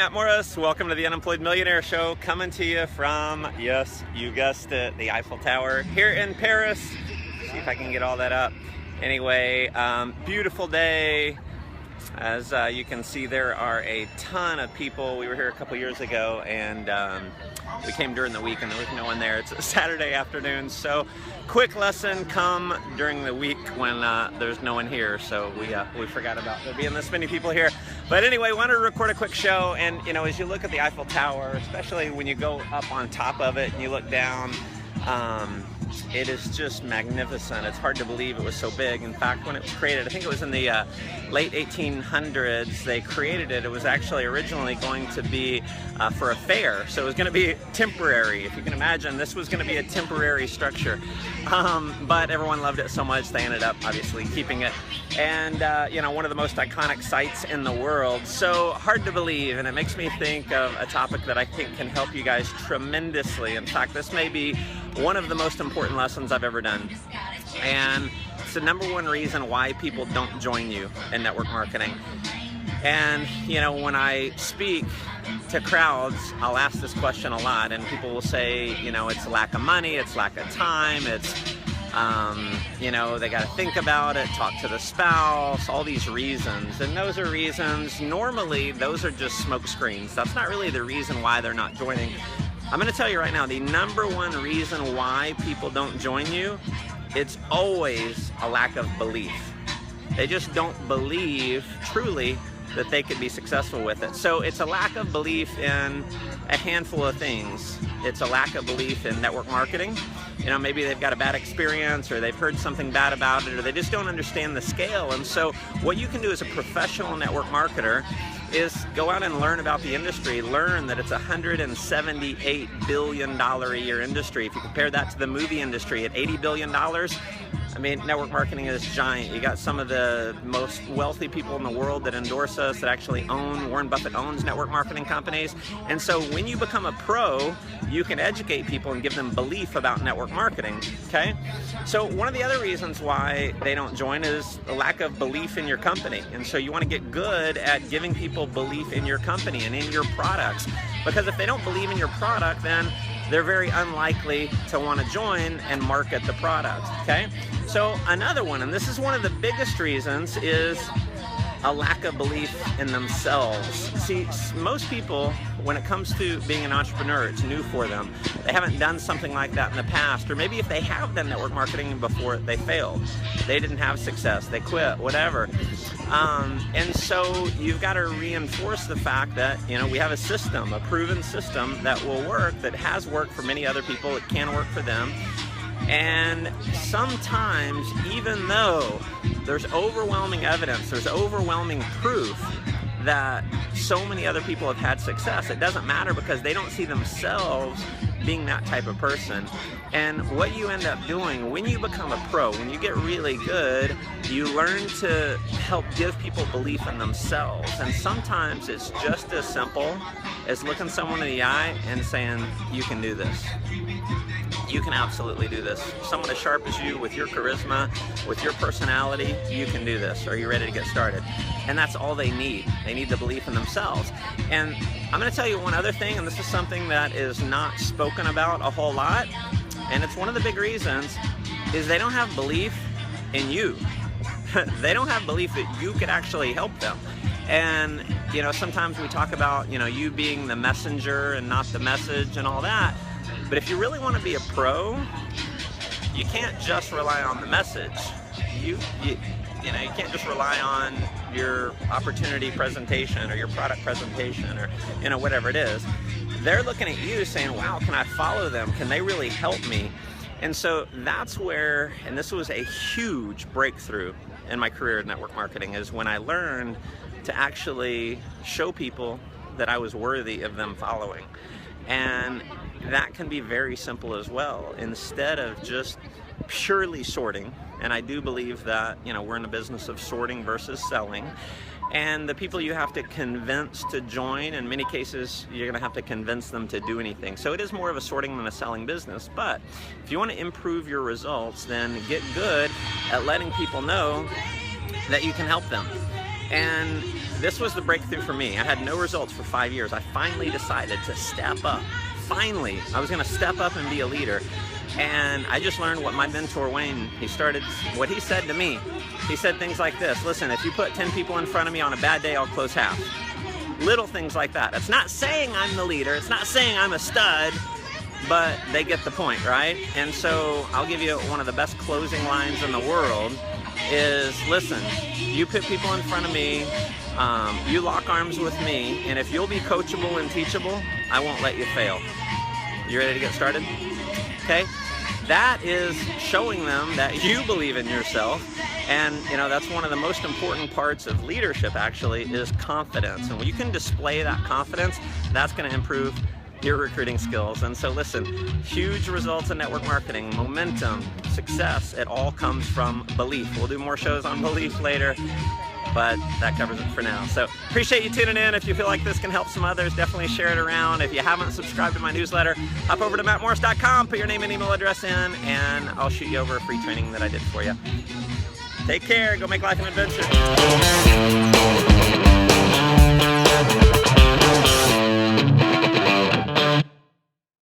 Matt Morris. Welcome to the Unemployed Millionaire Show, coming to you from, yes, you guessed it, the Eiffel Tower here in Paris. See if I can get all that up. Anyway, beautiful day. As you can see, there are a ton of people. We were here a couple years ago, and we came during the week, and there was no one there. It's a Saturday afternoon, so quick lesson: come during the week when there's no one here. So we forgot about there being this many people here. But anyway, wanted to record a quick show, and as you look at the Eiffel Tower, especially when you go up on top of it and you look down, it is just magnificent. It's hard to believe it was so big. In fact, when it was created, I think it was in the late 1800s, they created it. It was actually originally going to be for a fair. So it was going to be temporary. If you can imagine, this was going to be a temporary structure. But everyone loved it so much, they ended up obviously keeping it. And, one of the most iconic sites in the world. So hard to believe, and it makes me think of a topic that I think can help you guys tremendously. In fact, this may be one of the most important lessons I've ever done. And it's the number one reason why people don't join you in network marketing. And, when I speak to crowds, I'll ask this question a lot, and people will say, it's lack of money, it's lack of time, it's, they got to think about it, talk to the spouse, all these reasons. And those are reasons, normally, those are just smoke screens. That's not really the reason why they're not joining. I'm going to tell you right now, the number one reason why people don't join you, it's always a lack of belief. They just don't believe truly that they could be successful with it. So it's a lack of belief in a handful of things. It's a lack of belief in network marketing. Maybe they've got a bad experience, or they've heard something bad about it, or they just don't understand the scale. And so what you can do as a professional network marketer is go out and learn about the industry. Learn that it's a $178 billion a year industry. If you compare that to the movie industry at $80 billion, network marketing is giant. You got some of the most wealthy people in the world that endorse us, that actually own, Warren Buffett owns network marketing companies. And so when you become a pro, you can educate people and give them belief about network marketing, okay? So one of the other reasons why they don't join is a lack of belief in your company. And so you want to get good at giving people belief in your company and in your products. Because if they don't believe in your product, then they're very unlikely to want to join and market the product, okay? So another one, and this is one of the biggest reasons, is a lack of belief in themselves. See, most people, when it comes to being an entrepreneur, it's new for them. They haven't done something like that in the past, or maybe if they have done network marketing before, they failed. They didn't have success, they quit, whatever. And so you've got to reinforce the fact that, we have a system, a proven system that will work, that has worked for many other people, it can work for them. And sometimes, even though there's overwhelming evidence, there's overwhelming proof that so many other people have had success, it doesn't matter, because they don't see themselves being that type of person. And what you end up doing when you become a pro, when you get really good, you learn to help give people belief in themselves. And sometimes it's just as simple as looking someone in the eye and saying, you can do this. You can absolutely do this. Someone as sharp as you, with your charisma, with your personality, you can do this. Are you ready to get started? And that's all they need. They need the belief in themselves. And I'm going to tell you one other thing, and this is something that is not spoken about a whole lot, and it's one of the big reasons, is they don't have belief in you. They don't have belief that you could actually help them. And, sometimes we talk about, you being the messenger and not the message and all that. But if you really want to be a pro, you can't just rely on the message. You can't just rely on your opportunity presentation or your product presentation or, whatever it is. They're looking at you saying, wow, can I follow them? Can they really help me? And so that's where, and this was a huge breakthrough in my career in network marketing, is when I learned to actually show people that I was worthy of them following. And that can be very simple as well. Instead of just purely sorting, and I do believe that, we're in the business of sorting versus selling, and the people you have to convince to join, in many cases, you're going to have to convince them to do anything. So it is more of a sorting than a selling business. But if you want to improve your results, then get good at letting people know that you can help them. And this was the breakthrough for me. I had no results for 5 years. I finally decided to step up. Finally, I was gonna step up and be a leader. And I just learned what my mentor, Wayne, what he said to me. He said things like this: listen, if you put 10 people in front of me on a bad day, I'll close half. Little things like that. It's not saying I'm the leader. It's not saying I'm a stud, but they get the point, right? And so I'll give you one of the best closing lines in the world is, listen, you put people in front of me, you lock arms with me, and if you'll be coachable and teachable, I won't let you fail. You ready to get started? Okay? That is showing them that you believe in yourself. And you know, that's one of the most important parts of leadership, actually, is confidence. And when you can display that confidence, that's going to improve your recruiting skills. And so listen, huge results in network marketing, momentum, success, it all comes from belief. We'll do more shows on belief later, but that covers it for now. So appreciate you tuning in. If you feel like this can help some others, definitely share it around. If you haven't subscribed to my newsletter, hop over to mattmorris.com, put your name and email address in, and I'll shoot you over a free training that I did for you. Take care. Go make life an adventure.